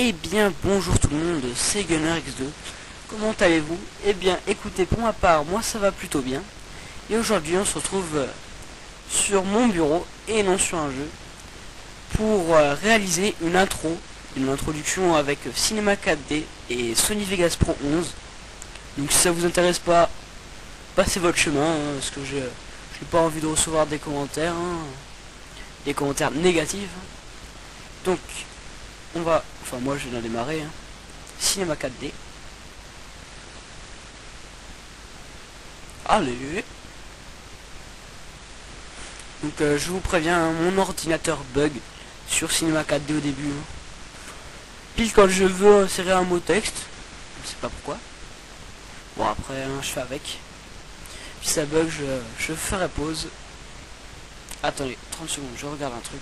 Eh bien bonjour tout le monde, c'est GunnerX2. Comment allez-vous? Eh bien écoutez, pour ma part, moi ça va plutôt bien. Et aujourd'hui on se retrouve sur mon bureau et non sur un jeu pour réaliser une introduction avec Cinema 4D et Sony Vegas Pro 11. Donc si ça vous intéresse pas, passez votre chemin, hein, parce que je n'ai pas envie de recevoir des commentaires, hein, des commentaires négatifs. Donc on va, enfin moi je viens de démarrer, hein. Cinema 4D. Allez. Donc je vous préviens, hein, mon ordinateur bug sur Cinema 4D au début. Hein. Pile quand je veux insérer un mot texte, je sais pas pourquoi. Bon après hein, je fais avec. Puis ça bug, je ferai pause. Attendez, 30 secondes, je regarde un truc.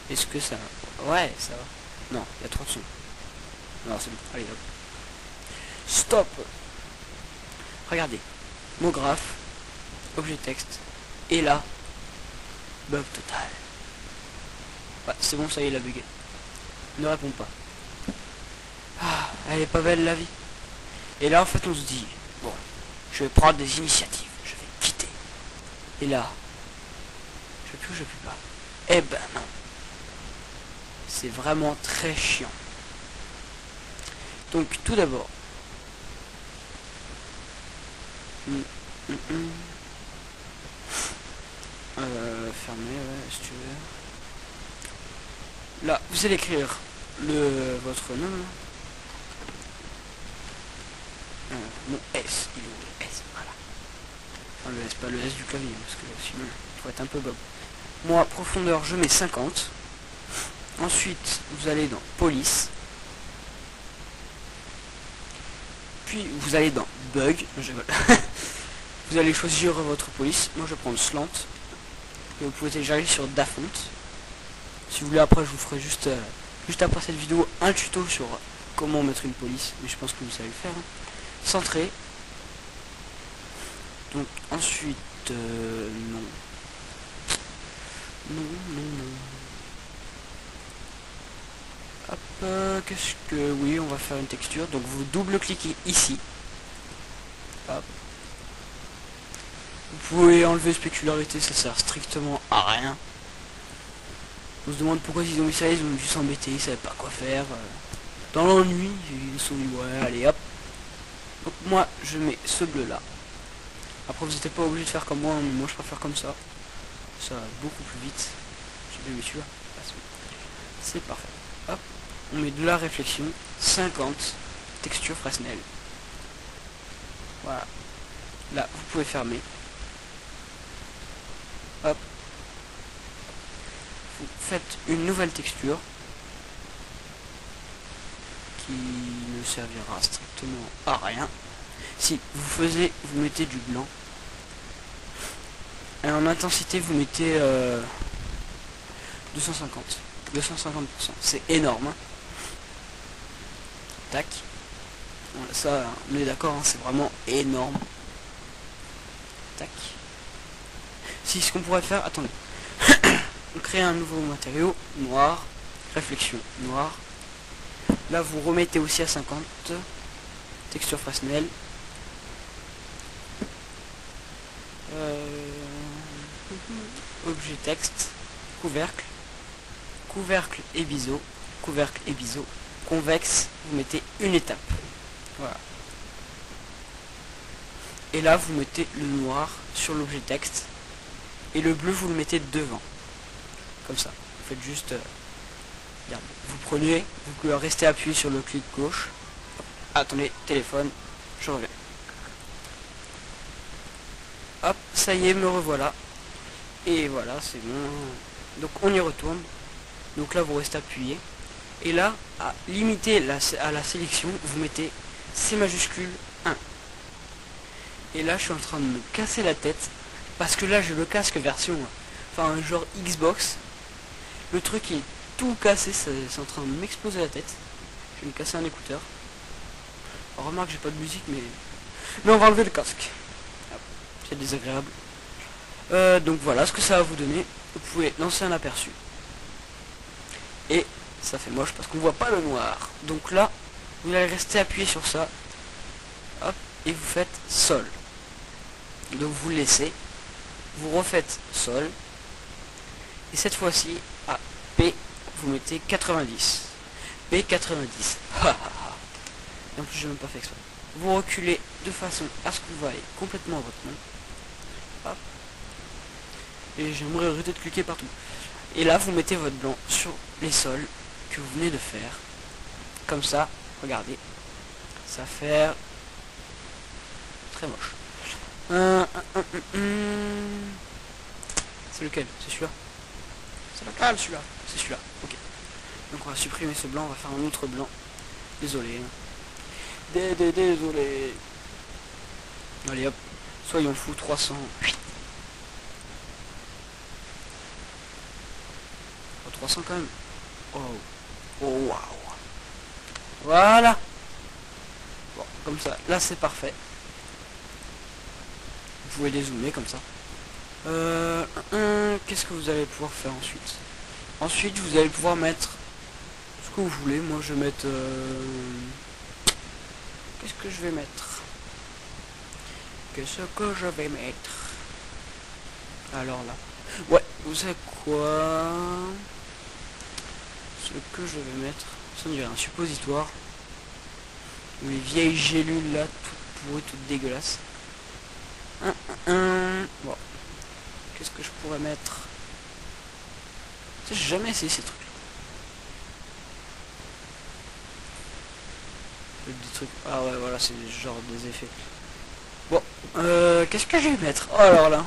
Est-ce que ça va? Ouais, ça va. Non, il y a 30 secondes. Non, c'est bon. Allez, hop. Stop. Regardez. Mot graphe. Objet texte. Et là. Bug total. Ouais, c'est bon, ça y est, il a bugué. Ne répond pas. Ah, elle est pas belle la vie. Et là, en fait, on se dit, bon, je vais prendre des initiatives. Je vais quitter. Et là. Je peux pas. Eh ben non. C'est vraiment très chiant. Donc tout d'abord, fermez, ouais, si tu veux. Là, vous allez écrire votre nom. Mon S, il est où le S, voilà. Enfin, le S, pas le S du clavier, parce que sinon, il faut être un peu bob. Moi, profondeur, je mets 50. Ensuite, vous allez dans police. Puis, vous allez dans bug. Vous allez choisir votre police. Moi, je vais prendre slant. Et vous pouvez télécharger sur Dafont. Si vous voulez, après, je vous ferai juste après cette vidéo un tuto sur comment mettre une police. Mais je pense que vous savez le faire. Hein. Centré. Donc, ensuite, non. Non. Hop, qu'est-ce que... Oui, on va faire une texture. Donc vous double-cliquez ici. Hop. Vous pouvez enlever spécularité, ça sert strictement à rien. On se demande pourquoi ils ont mis ça, ils ont dû s'embêter, ils savaient pas quoi faire. Dans l'ennui, ils se sont dit ouais, allez hop. Donc moi, je mets ce bleu-là. Après, vous n'êtes pas obligé de faire comme moi, mais moi je préfère comme ça. Ça va beaucoup plus vite. J'ai bien mis celui-là. C'est parfait. Hop. On met de la réflexion, 50, texture Fresnel. Voilà. Là, vous pouvez fermer. Hop. Vous faites une nouvelle texture qui ne servira strictement à rien. Si vous mettez du blanc. Et en intensité, vous mettez 250. 250%. C'est énorme. Hein. Tac. Voilà, ça, on est d'accord, hein, c'est vraiment énorme. Tac. Si ce qu'on pourrait faire, attendez. On crée un nouveau matériau, noir, réflexion, noir. Là, vous remettez aussi à 50. Texture Fresnel. Objet texte, couvercle. Couvercle et biseau. Couvercle et biseau. Convexe, vous mettez une étape. Voilà. Et là, vous mettez le noir sur l'objet texte. Et le bleu, vous le mettez devant. Comme ça. Vous faites juste... regardez. Vous prenez, vous pouvez rester appuyé sur le clic gauche. Attendez, téléphone, je reviens. Hop, ça y est, me revoilà. Et voilà, c'est bon. Donc on y retourne. Donc là, vous restez appuyé. Et là, à limiter à la sélection, vous mettez C majuscule 1. Et là, je suis en train de me casser la tête. Parce que là, j'ai le casque version... Enfin, genre Xbox. Le truc est tout cassé. C'est en train de m'exploser la tête. Je vais me casser un écouteur. Alors, remarque, j'ai pas de musique, mais on va enlever le casque. C'est désagréable. Donc voilà ce que ça va vous donner. Vous pouvez lancer un aperçu. et ça fait moche parce qu'on voit pas le noir. Donc là, vous allez rester appuyé sur ça, hop, et vous faites sol. Donc vous laissez, vous refaites sol, et cette fois-ci à P, vous mettez 90. P 90. Et en plus j'ai même pas fait exprès. Vous reculez de façon à ce que vous voyez complètement votre nom. Hop. Et j'aimerais arrêter de cliquer partout. Et là vous mettez votre blanc sur les sols que vous venez de faire. Comme ça, regardez. Ça fait très moche. C'est lequel? C'est celui-là? C'est lequel celui-là? C'est celui-là. Ok. Donc on va supprimer ce blanc, on va faire un autre blanc. Désolé. Désolé. Allez hop. Soyons fous, 300. 300 quand même. Oh. Oh waouh. Voilà. Bon, comme ça. Là c'est parfait. Vous pouvez dézoomer comme ça. Qu'est-ce que vous allez pouvoir faire ensuite? Ensuite vous allez pouvoir mettre ce que vous voulez. Moi je vais mettre... Qu'est-ce que je vais mettre? Qu'est-ce que je vais mettre? Alors là. Ouais, vous savez quoi? Ce que je vais mettre... Ça me dirait un suppositoire. Les vieilles gélules là, toutes pourries, toutes dégueulasses. Bon. Qu'est-ce que je pourrais mettre? J'ai jamais essayé ces trucs. Des trucs. Ah ouais, voilà, c'est genre des effets. Bon, qu'est-ce que je vais mettre? Oh, alors là.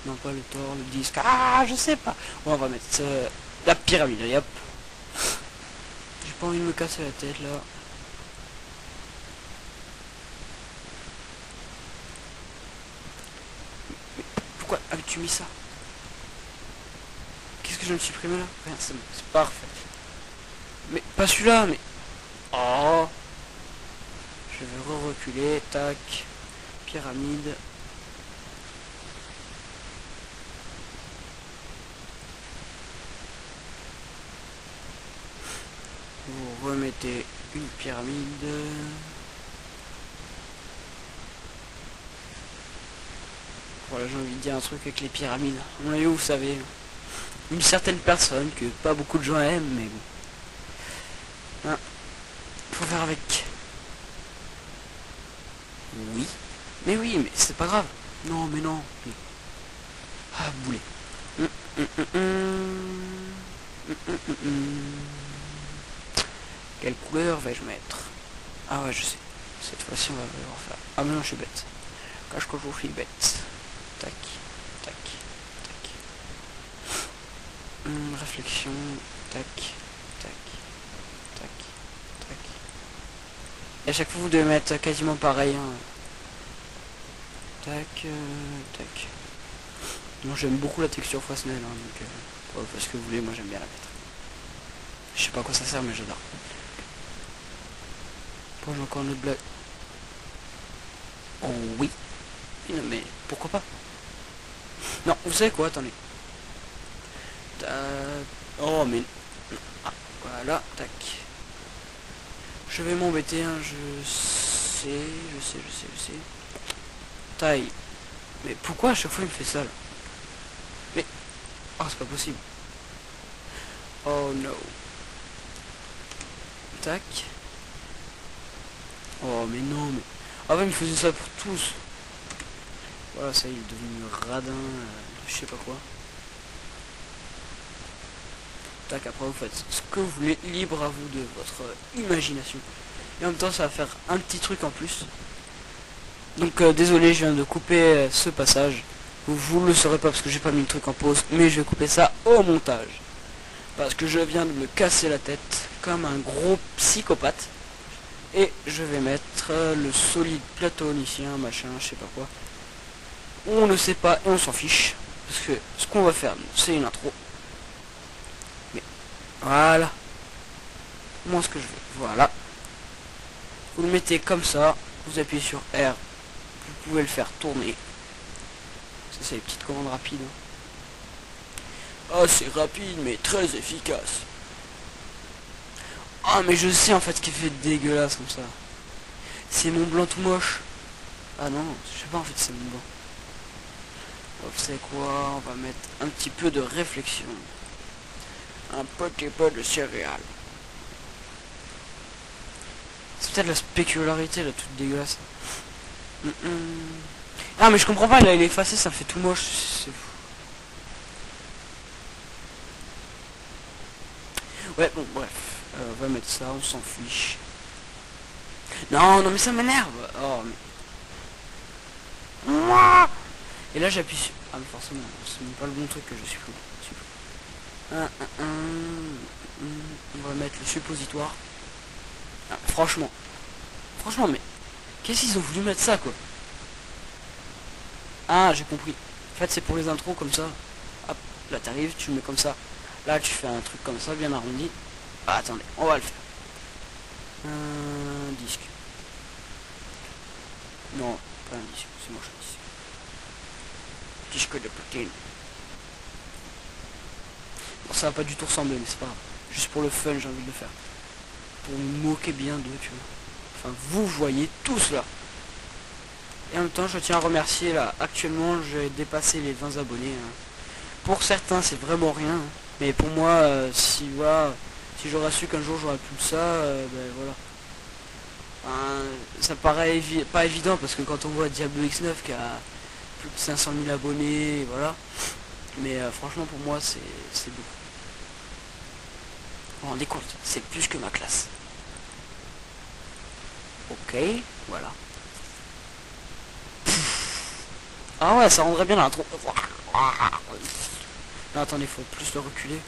Non, pas le tort, le disque. Ah, je sais pas. Bon, on va mettre la pyramide. Et hop. J'ai pas envie de me casser la tête là. Mais pourquoi as-tu mis ça? Qu'est-ce que je viens de supprimer là? Rien, c'est bon, c'est parfait. Mais pas celui-là, mais... Oh. Je vais reculer, tac. Pyramide. Vous remettez une pyramide. Voilà, j'ai envie de dire un truc avec les pyramides. On a eu, vous savez, une certaine personne que pas beaucoup de gens aiment, mais bon. Hein, faut faire avec. Oui. Mais oui, mais c'est pas grave. Non, mais non. Ah, boulet. Quelle couleur vais-je mettre? Ah ouais, je sais. Cette fois-ci, on va devoir faire... Ah mais non, je suis bête. Cache que je suis bête. Tac, tac, tac. Réflexion. Tac, tac, tac, tac. Et à chaque fois, vous devez mettre quasiment pareil. Hein. Tac, tac. Moi, j'aime beaucoup la texture Fresnel. Hein, donc, ouais, parce que vous voulez, moi, j'aime bien la mettre. Je sais pas à quoi ça sert, mais j'adore. Bon, j'ai encore une autre blague. Oh oui. Non, mais pourquoi pas? Non, vous savez quoi? Attendez. Oh, mais... Ah, voilà, tac. Je vais m'embêter, hein, je sais. Taille. Mais pourquoi à chaque fois il me fait ça, là? Mais... Oh, c'est pas possible. Oh, no. Tac. Oh, mais non, mais... Ah ouais, il me faisait ça pour tous. Voilà, ça, il est devenu radin, je sais pas quoi. Tac, après vous faites ce que vous voulez, libre à vous de votre imagination. Et en même temps, ça va faire un petit truc en plus. Donc, désolé, je viens de couper ce passage. Vous le saurez pas parce que j'ai pas mis le truc en pause, mais je vais couper ça au montage. Parce que je viens de me casser la tête comme un gros psychopathe. Et je vais mettre le solide platonicien, machin, je sais pas quoi. On ne sait pas et on s'en fiche. Parce que ce qu'on va faire, c'est une intro. Mais voilà. Moi ce que je veux. Voilà. Vous le mettez comme ça. Vous appuyez sur R. Vous pouvez le faire tourner. Ça c'est les petites commandes rapides. Ah, c'est rapide mais très efficace. Ah, mais je sais en fait ce qui fait dégueulasse comme ça. C'est mon blanc tout moche. Ah non, je sais pas en fait c'est mon blanc. Vous savez quoi, on va mettre un petit peu de réflexion. Un petit peu de céréales. C'est peut-être la spécularité là, toute dégueulasse. Ah mais je comprends pas, là il est effacé, ça fait tout moche. C'est fou. Ouais, bon, bref. On va mettre ça, on s'en fiche. Non, non mais ça m'énerve. Oh, mais... Et là j'appuie sur... Ah mais forcément, c'est même pas le bon truc que je suis fou. On va mettre le suppositoire. Ah, franchement, mais qu'est-ce qu'ils ont voulu mettre ça quoi? Ah, j'ai compris. En fait c'est pour les intros comme ça. Hop, là t'arrives, tu le mets comme ça. Là tu fais un truc comme ça, bien arrondi. Ah, attendez, on va le faire. Un disque. Non, pas un disque, c'est moche un disque. Disque de platine. Bon, ça va pas du tout ressembler, mais c'est pas grave. Juste pour le fun, j'ai envie de le faire. Pour me moquer bien d'eux, tu vois. Enfin, vous voyez tous là. Et en même temps, je tiens à remercier là. Actuellement, j'ai dépassé les 20 abonnés. Hein. Pour certains, c'est vraiment rien. Hein. Mais pour moi, si voilà, si j'aurais su qu'un jour j'aurais plus ça, ben voilà. Ça paraît pas évident parce que quand on voit Diablo X9 qui a plus de 500 000 abonnés, voilà. Mais franchement, pour moi, c'est beau. Vous vous rendez compte, c'est plus que ma classe. Ok, voilà. Ah ouais, ça rendrait bien l'intro. Non, attendez, faut plus le reculer.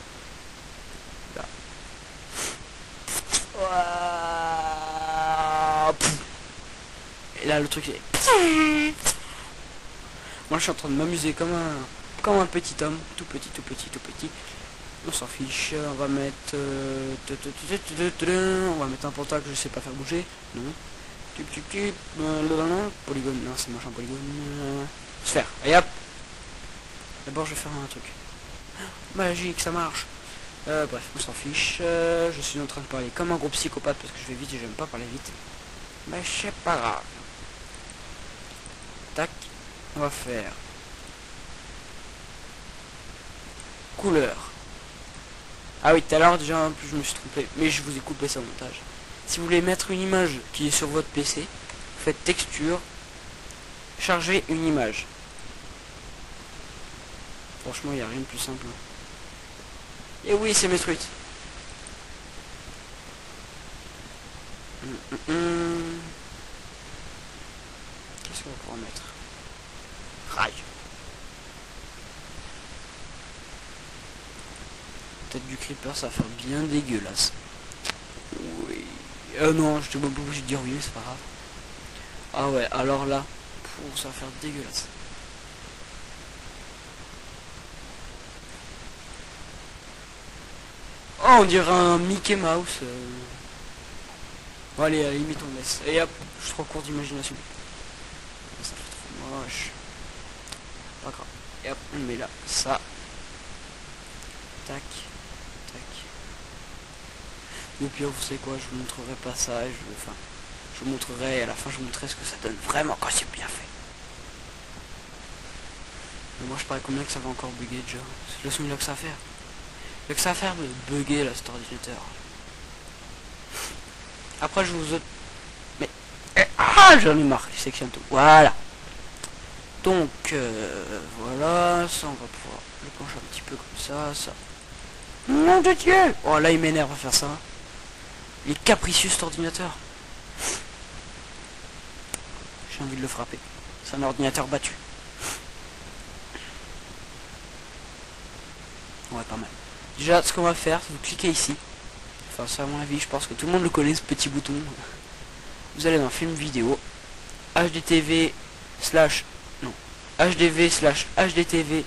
Là. Et là, le truc c'est... Moi, je suis en train de m'amuser comme un petit homme. Tout petit, tout petit, tout petit. On s'en fiche. On va mettre... on va mettre un pentacle, je sais pas faire bouger. Non. Polygone, non, c'est machin polygone. Sphère. Et hop. D'abord, je vais faire un truc. Magique, ça marche. Bref, on s'en fiche. Je suis en train de parler comme un gros psychopathe parce que je vais vite et j'aime pas parler vite. Mais c'est pas grave. Tac. On va faire couleur. Ah oui, tout à l'heure déjà en plus je me suis trompé, mais je vous ai coupé ça au montage. Si vous voulez mettre une image qui est sur votre PC, faites texture, chargez une image. Franchement, il n'y a rien de plus simple. Et oui, c'est mes trucs. Qu'est-ce qu'on va pouvoir mettre? Rail. Tête du creeper, ça va faire bien dégueulasse. Oui. Non, je te même pas obligé de dire oui, mais c'est pas grave. Ah ouais, alors là, ça va faire dégueulasse. Oh, on dirait un Mickey Mouse. Bon, allez, à la limite, on laisse. Et hop, je suis trop court d'imagination. Ça fait trop moche. Pas grave. Et hop, on met là, ça. Tac. Tac. Ou pire, vous savez quoi, je vous montrerai pas ça. Je vous montrerai, et à la fin, je vous montrerai ce que ça donne vraiment quand c'est bien fait. Mais moi, je parie combien que ça va encore bugger déjà. C'est le son là que ça va faire. Il y a que ça à faire de bugger là cet ordinateur. Après je vous... Mais... Ah, j'en ai marre, je sectionne tout. Voilà. Donc, voilà, ça on va pouvoir le pencher un petit peu comme ça. Nom de Dieu! Oh là il m'énerve à faire ça. Il est capricieux cet ordinateur. J'ai envie de le frapper. C'est un ordinateur battu. Ouais, pas mal. Déjà, ce qu'on va faire, vous cliquez ici. Enfin, ça à mon avis, je pense que tout le monde le connaît, ce petit bouton. Vous allez dans film vidéo. HDTV slash... Non. HDV/HDTV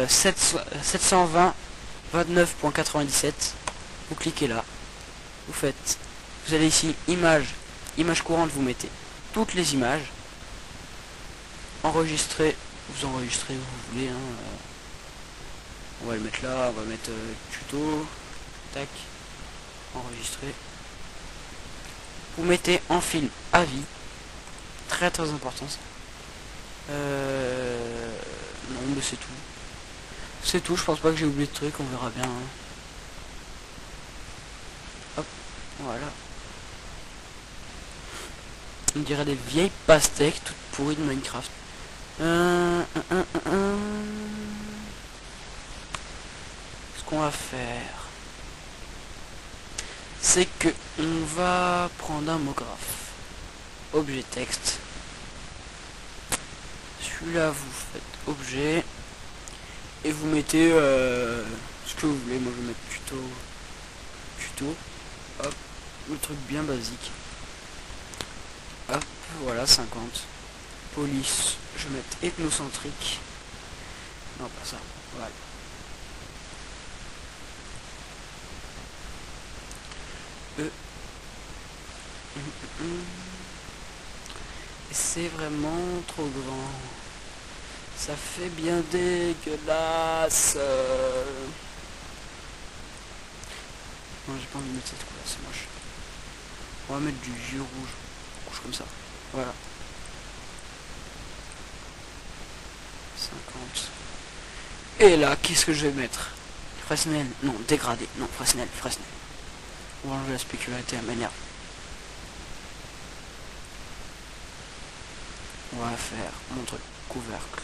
720 29.97. Vous cliquez là. Vous faites... Vous allez ici, image courante, vous mettez toutes les images. Enregistrer Vous enregistrez où vous voulez, hein. On va le mettre là, on va mettre tuto, tac, enregistrer. Vous mettez en film à vie, très très important ça. Non mais c'est tout. C'est tout, je pense pas que j'ai oublié de trucs, on verra bien. Hein. Hop, voilà. On dirait des vieilles pastèques toutes pourries de Minecraft. Ce qu'on va faire, c'est que on va prendre un mot graphe, objet texte. Celui-là, vous faites objet et vous mettez ce que vous voulez. Moi, je vais mettre tuto. Hop, le truc bien basique. Hop, voilà 50. Police, je vais mettre ethnocentrique. Non, pas ça. Voilà. C'est vraiment trop grand. Ça fait bien dégueulasse. Non, j'ai pas envie de mettre cette couleur, c'est moche. On va mettre du vieux rouge. Rouge comme ça. Voilà. 50. Et là, qu'est-ce que je vais mettre? Fresnel. Non, dégradé. Non, Fresnel. On va enlever la spécularité à manière. On va faire mon truc. Couvercle.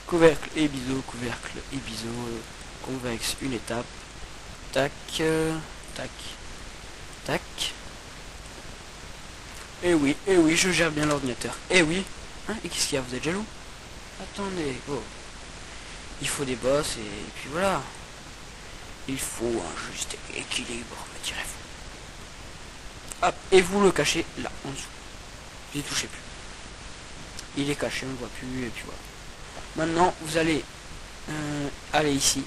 Couvercle et biseau. Couvercle et biseau. Convexe, une étape. Tac. Tac. Tac. Et oui, je gère bien l'ordinateur. Et oui. Hein, et qu'est-ce qu'il y a? Vous êtes jaloux? Attendez. Oh. Il faut des boss et puis voilà. Il faut un juste équilibre, me direz-vous. Hop, et vous le cachez là, en dessous. N'y touchez plus. Il est caché, on ne voit plus, et puis voilà. Maintenant, vous allez aller ici.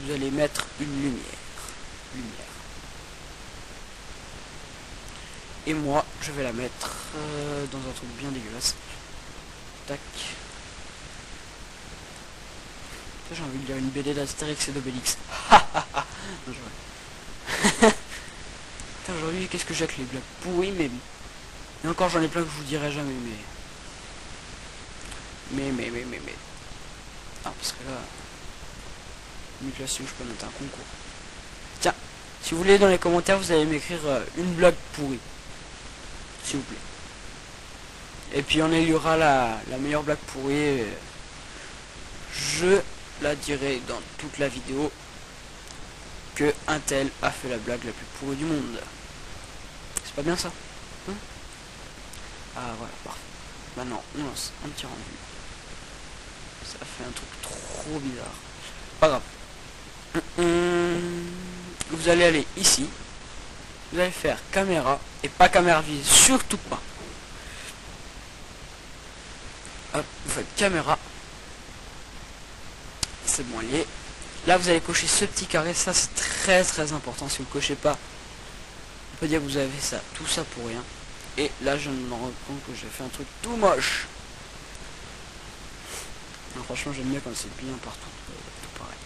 Vous allez mettre une lumière. Et moi, je vais la mettre dans un truc bien dégueulasse. Tac. J'ai envie de lire une BD d'Astérix et d'Obélix. Aujourd'hui, qu'est-ce que j'ai avec les blagues pourries, mais... Et encore, j'en ai plein que je vous dirai jamais, mais... Ah, parce que là... Mutation, je peux mettre un concours. Tiens, si vous voulez, dans les commentaires, vous allez m'écrire une blague pourrie. S'il vous plaît. Et puis, on y aura la meilleure blague pourrie. Je la dirai dans toute la vidéo que un tel a fait la blague la plus pourrie du monde. C'est pas bien ça, hein? Ah voilà, parfait. Maintenant on lance un petit rendu. Ça fait un truc trop bizarre. Pas grave. Vous allez aller ici. Vous allez faire caméra et pas caméra vise, surtout pas. Hop, vous faites caméra. C'est bon lié. Là vous allez cocher ce petit carré, ça c'est très important. Si vous ne cochez pas, on peut dire que vous avez ça, tout ça pour rien. Et là je me rends compte que j'ai fait un truc tout moche. Non, franchement j'aime bien quand c'est bien partout, tout pareil.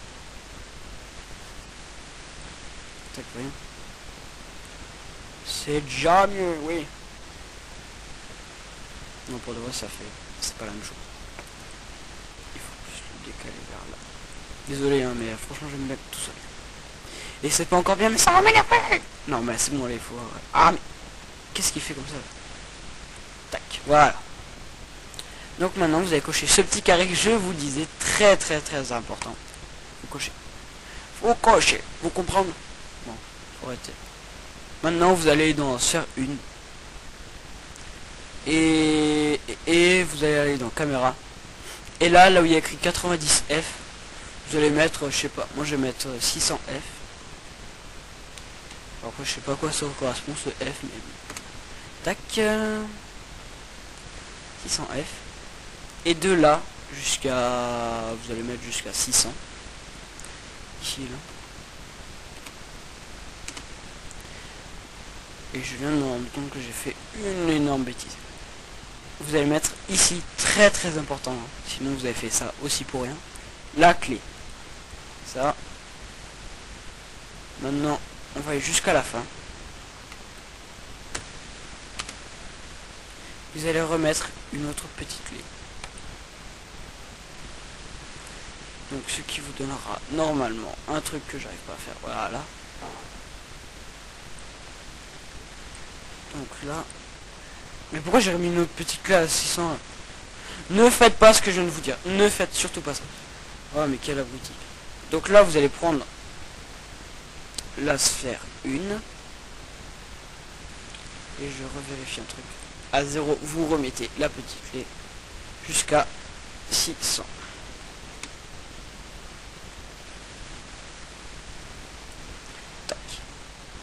Tac, rien. C'est déjà mieux, oui. Non, pour de vrai ça fait, c'est pas la même chose. Il faut juste le décaler vers là. Désolé hein, mais franchement j'aime bien tout ça. Et c'est pas encore bien, mais ça va m'énerver. Non mais c'est bon, allez, faut... Ah mais... Qu'est-ce qu'il fait comme ça? Tac, voilà. Donc maintenant vous allez cocher ce petit carré que je vous disais, très important. Faut cocher. Vous comprenez? Bon, faut arrêter. Maintenant vous allez dans faire une. Et vous allez aller dans caméra. Et là où il y a écrit 90F, vous allez mettre, je sais pas, moi je vais mettre 600F. Après je sais pas quoi ça correspond ce F, mais... Tac. 600F. Et de là jusqu'à... Vous allez mettre jusqu'à 600. Ici, là. Et je viens de me rendre compte que j'ai fait une énorme bêtise. vous allez mettre ici, très très important, hein. Sinon vous avez fait ça aussi pour rien, la clé. Ça. Maintenant, on va aller jusqu'à la fin. Vous allez remettre une autre petite clé. Donc ce qui vous donnera normalement un truc que j'arrive pas à faire. Voilà. Donc là. Mais pourquoi j'ai remis une autre petite clé à 600 là? Ne faites pas ce que je viens de vous dire. Ne faites surtout pas ça. Oh mais quel abruti. Donc là vous allez prendre la sphère 1. Et je revérifie un truc. À 0, vous remettez la petite clé jusqu'à 600. Tac.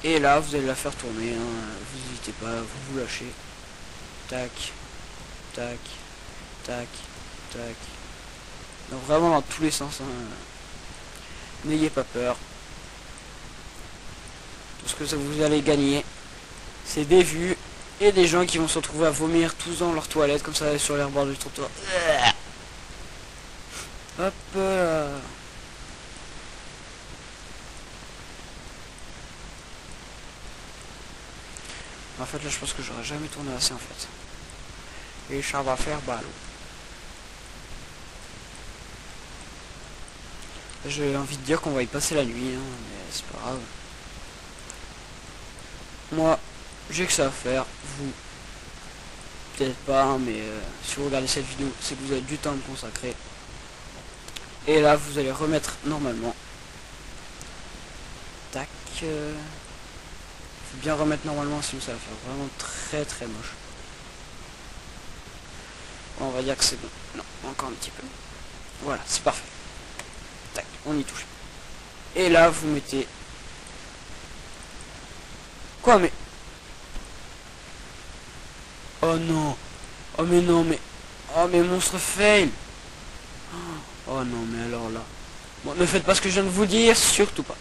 Et là, vous allez la faire tourner. Hein. Vous n'hésitez pas, vous lâchez. Tac. Tac. Tac. Tac. Donc vraiment dans tous les sens. Hein. N'ayez pas peur. Parce que ça vous allez gagner, c'est des vues et des gens qui vont se retrouver à vomir tous dans leur toilette comme ça sur les bords du trottoir. Hop là. En fait là je pense que j'aurais jamais tourné assez en fait. Et ça va faire ballot. J'ai envie de dire qu'on va y passer la nuit, hein, mais c'est pas grave. Moi, j'ai que ça à faire. Vous, peut-être pas, hein, mais si vous regardez cette vidéo, c'est que vous avez du temps à me consacrer. Et là, vous allez remettre normalement. Tac. Faut bien remettre normalement, sinon ça va faire vraiment très très moche. Bon, on va dire que c'est bon. Non, encore un petit peu. Voilà, c'est parfait. Tac, on y touche. Et là, vous mettez... Quoi, mais... Oh non. Oh mais non, mais... Oh mais monstre fail. Oh non, mais alors là... Bon, ne faites pas ce que je viens de vous dire, surtout pas.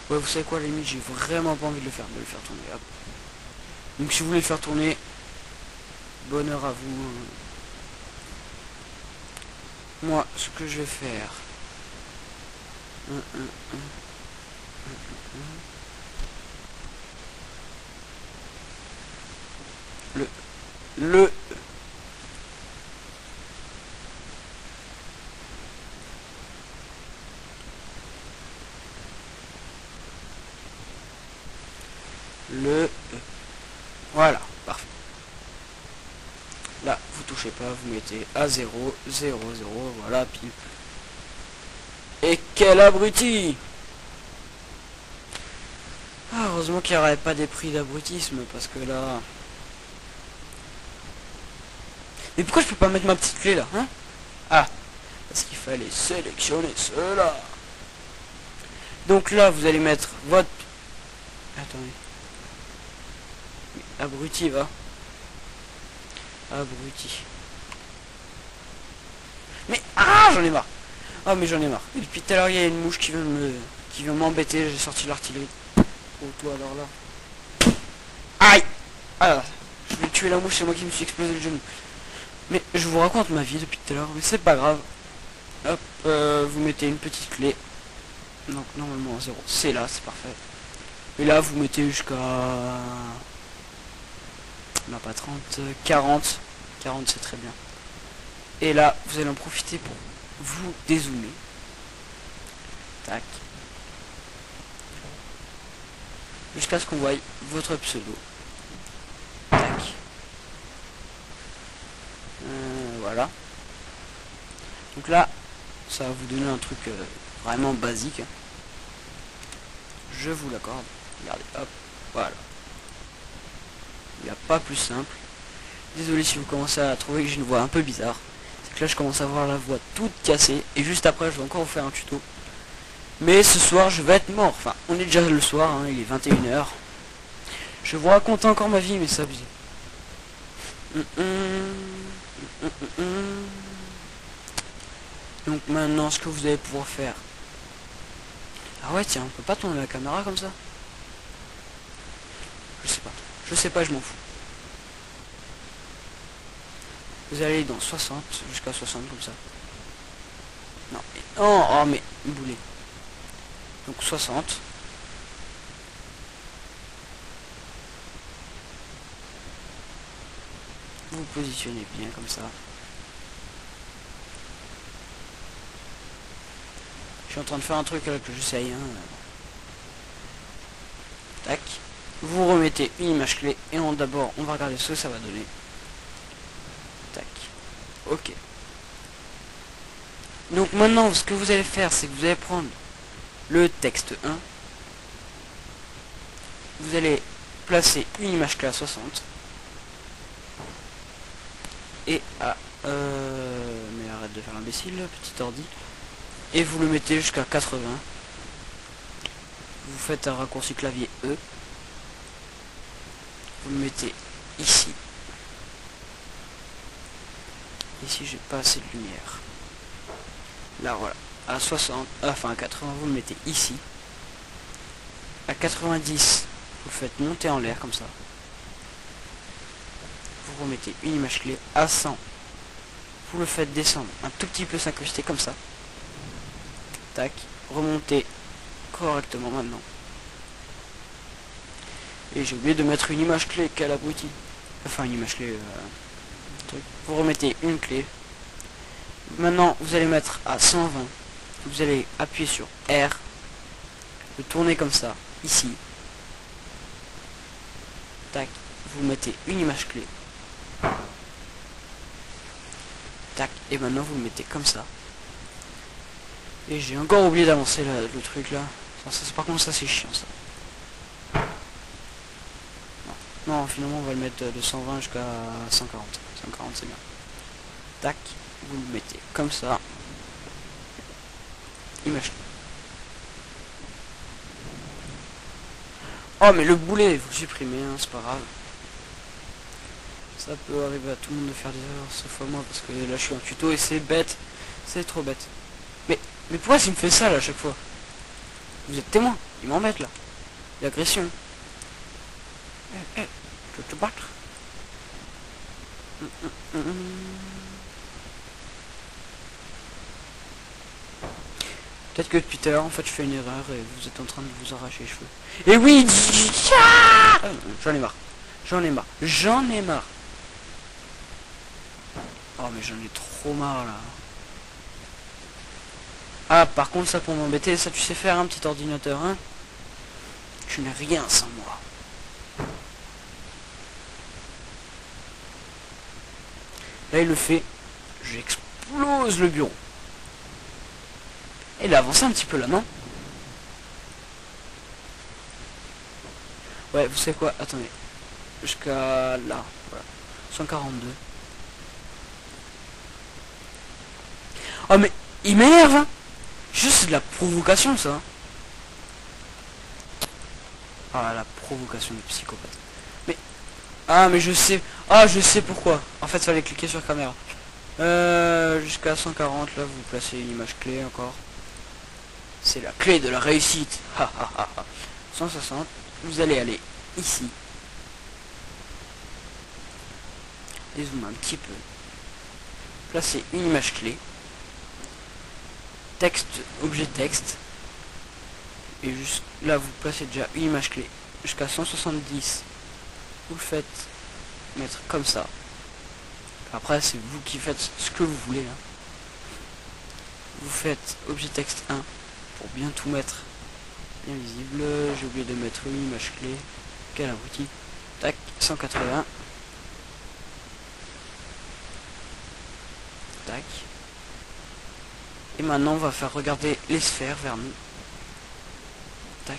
Ouais, vous savez quoi, à la limite, j'ai vraiment pas envie de le faire tourner. Hop. Donc si vous voulez le faire tourner, bonheur à vous. Moi, ce que je vais faire... Le voilà, parfait. Là, vous touchez pas, vous mettez à 0, 0, 0, voilà, pile. Et quel abruti! Ah, heureusement qu'il n'y aurait pas des prix d'abrutisme, parce que là... Mais pourquoi je peux pas mettre ma petite clé là, hein? Ah, parce qu'il fallait sélectionner cela. Donc là, vous allez mettre votre... Attendez. Abruti, va. Abruti. Mais... Ah, j'en ai marre. Ah, mais j'en ai marre. Et depuis tout à l'heure, il y a une mouche qui vient m'embêter. J'ai sorti l'artillerie. Oh, toi, alors là. Aïe. Ah, je vais tuer la mouche, c'est moi qui me suis explosé le genou. Mais je vous raconte ma vie depuis tout à l'heure, mais c'est pas grave. Hop, vous mettez une petite clé. Donc normalement 0, c'est là, c'est parfait. Et là vous mettez jusqu'à... Non pas 30, 40. 40 c'est très bien. Et là, vous allez en profiter pour vous dézoomer. Tac. Jusqu'à ce qu'on voie votre pseudo. Tac. Voilà. Donc là, ça va vous donner un truc vraiment basique. Je vous l'accorde. Regardez, hop, voilà. Il n'y a pas plus simple. Désolé si vous commencez à trouver que j'ai une voix un peu bizarre. C'est que là, je commence à avoir la voix toute cassée. Et juste après, je vais encore vous faire un tuto. Mais ce soir, je vais être mort. Enfin, on est déjà le soir, hein, il est 21 h. Je vais vous raconter encore ma vie, mais ça abusé. Donc maintenant, ce que vous allez pouvoir faire... Ah ouais, tiens, on peut pas tourner la caméra comme ça? Je sais pas. Je sais pas, je m'en fous. Vous allez dans 60, jusqu'à 60 comme ça. Non, mais... oh, mais boulet. Donc 60. Vous positionnez bien comme ça. Je suis en train de faire un truc là que j'essaye. Hein. Tac. Vous remettez une image clé et d'abord on va regarder ce que ça va donner. Tac. Ok. Donc maintenant ce que vous allez faire, c'est que vous allez prendre le texte 1. Vous allez placer une image clé à 60. Et à... mais arrête de faire l'imbécile, petit ordi. Et vous le mettez jusqu'à 80. Vous faites un raccourci clavier E. Vous le mettez ici. Ici j'ai pas assez de lumière. Là voilà. À 60, enfin à 80 vous le mettez ici. À 90 vous le faites monter en l'air comme ça. Vous remettez une image clé. À 100 vous le faites descendre un tout petit peu, s'incruster comme ça. Tac. Remontez correctement maintenant. Et j'ai oublié de mettre une image clé, quelle abruti. Enfin une image clé truc. Vous remettez une clé. Maintenant vous allez mettre à 120. Vous allez appuyer sur R. Le tourner comme ça. Ici. Tac. Vous mettez une image clé. Tac. Et maintenant vous le mettez comme ça. Et j'ai encore oublié d'avancer le truc là. Ça, par contre ça c'est chiant ça. Non, finalement on va le mettre de 120 jusqu'à 140. 140 c'est bien. Tac, vous le mettez comme ça. Image. Oh mais le boulet, vous supprimez, hein, c'est pas grave. Ça peut arriver à tout le monde de faire des erreurs, sauf à moi, parce que là je suis en tuto et c'est bête. C'est trop bête. Mais pourquoi il me fait ça là à chaque fois? Vous êtes témoin, il m'embête là. L'agression. Tu veux te battre? Peut-être que depuis tout à l'heure en fait je fais une erreur et vous êtes en train de vous arracher les cheveux. Et oui. J'en ai marre. J'en ai marre. J'en ai marre. Oh mais j'en ai trop marre là. Ah par contre ça pour m'embêter, ça tu sais faire un petit ordinateur hein. Tu n'es rien sans moi. Là il le fait. J'explose le bureau. Il a avancé un petit peu là non? Ouais vous savez quoi? Attendez. Jusqu'à là. Voilà. 142. Oh mais il m'énerve hein. Juste de la provocation ça. Ah la provocation du psychopathe. Mais ah mais je sais. Ah je sais pourquoi. En fait il fallait cliquer sur caméra. Jusqu'à 140 là vous placez une image clé encore. C'est la clé de la réussite. 160. Vous allez aller ici. Et zoom un petit peu. Placez une image clé. Texte, objet texte. Et juste là vous placez déjà une image clé jusqu'à 170. Vous le faites mettre comme ça. Après c'est vous qui faites ce que vous voulez hein. Vous faites objet texte 1 pour bien tout mettre bien visible. J'ai oublié de mettre une image clé. Quel abruti. Tac, 180. Tac. Et maintenant on va faire regarder les sphères vers nous. Tac.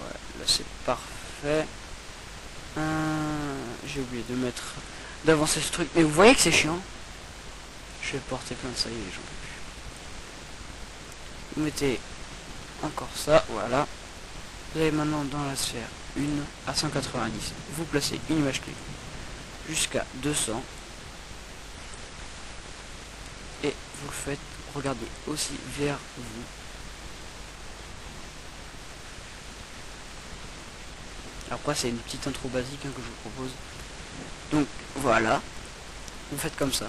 Ouais, là c'est parfait. J'ai oublié de mettre d'avancer ce truc. Mais vous voyez que c'est chiant. Je vais porter plainte, ça y est, j'en peux plus. Vous mettez encore ça, voilà. Vous avez maintenant dans la sphère 1 à 190. Vous placez une image clé jusqu'à 200. Et vous le faites regarder aussi vers vous. Après c'est une petite intro basique hein, que je vous propose. Donc voilà, vous faites comme ça.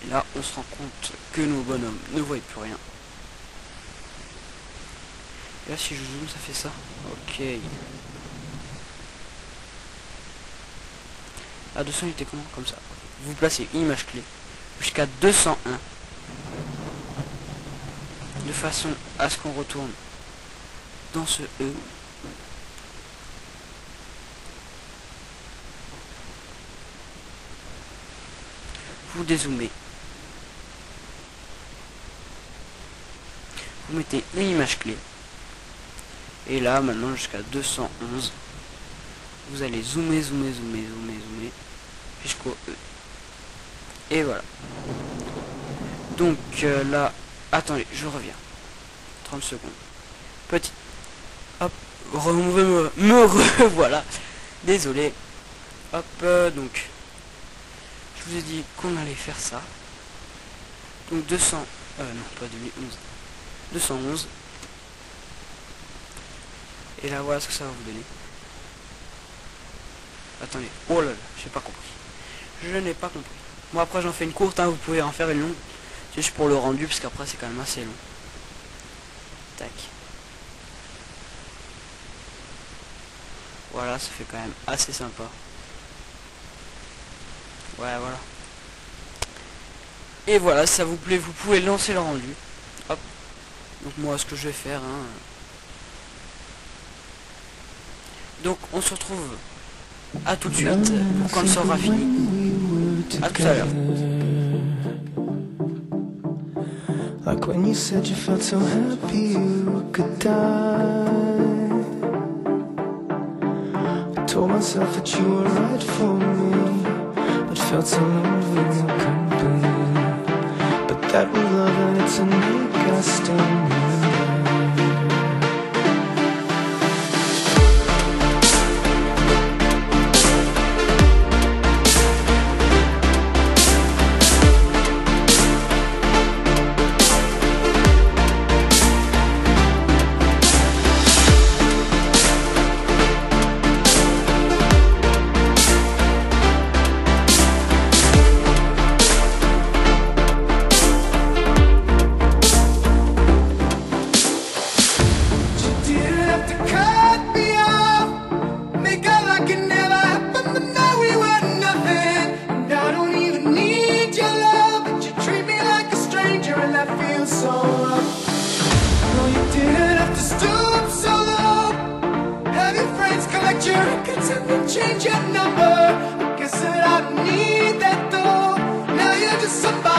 Et là on se rend compte que nos bonhommes ne voient plus rien. Et là si je zoome ça fait ça. Ok. À 200 il était comment? Comme ça. Vous placez une image clé jusqu'à 201. De façon à ce qu'on retourne dans ce E. Vous dézoomez. Vous mettez une image clé. Et là maintenant jusqu'à 211. Vous allez zoomer, zoomer, zoomer, zoomer, zoomer jusqu'au E. Et voilà. Donc là, attendez, je reviens. 30 secondes. Petit. Hop, me revoilà. Désolé. Hop, donc. Je vous ai dit qu'on allait faire ça. Donc 200. Non, pas 2011. 211. Et là, voilà ce que ça va vous donner. Attendez. Oh là là, j'ai pas compris. Je n'ai pas compris. Moi après j'en fais une courte, hein, vous pouvez en faire une longue. C'est juste pour le rendu, parce qu'après c'est quand même assez long. Tac. Voilà, ça fait quand même assez sympa. Ouais, voilà. Et voilà, si ça vous plaît, vous pouvez lancer le rendu. Hop. Donc moi, ce que je vais faire, hein. Donc on se retrouve à tout de suite quand ça aura fini. À tout à l'heure. Like when you said you felt so happy you could die. I told myself that you were right for me, but felt so lonely in your company. But that was love and it's a make I still remember. Change your number. I guess that I don't need that though. Now you're just somebody.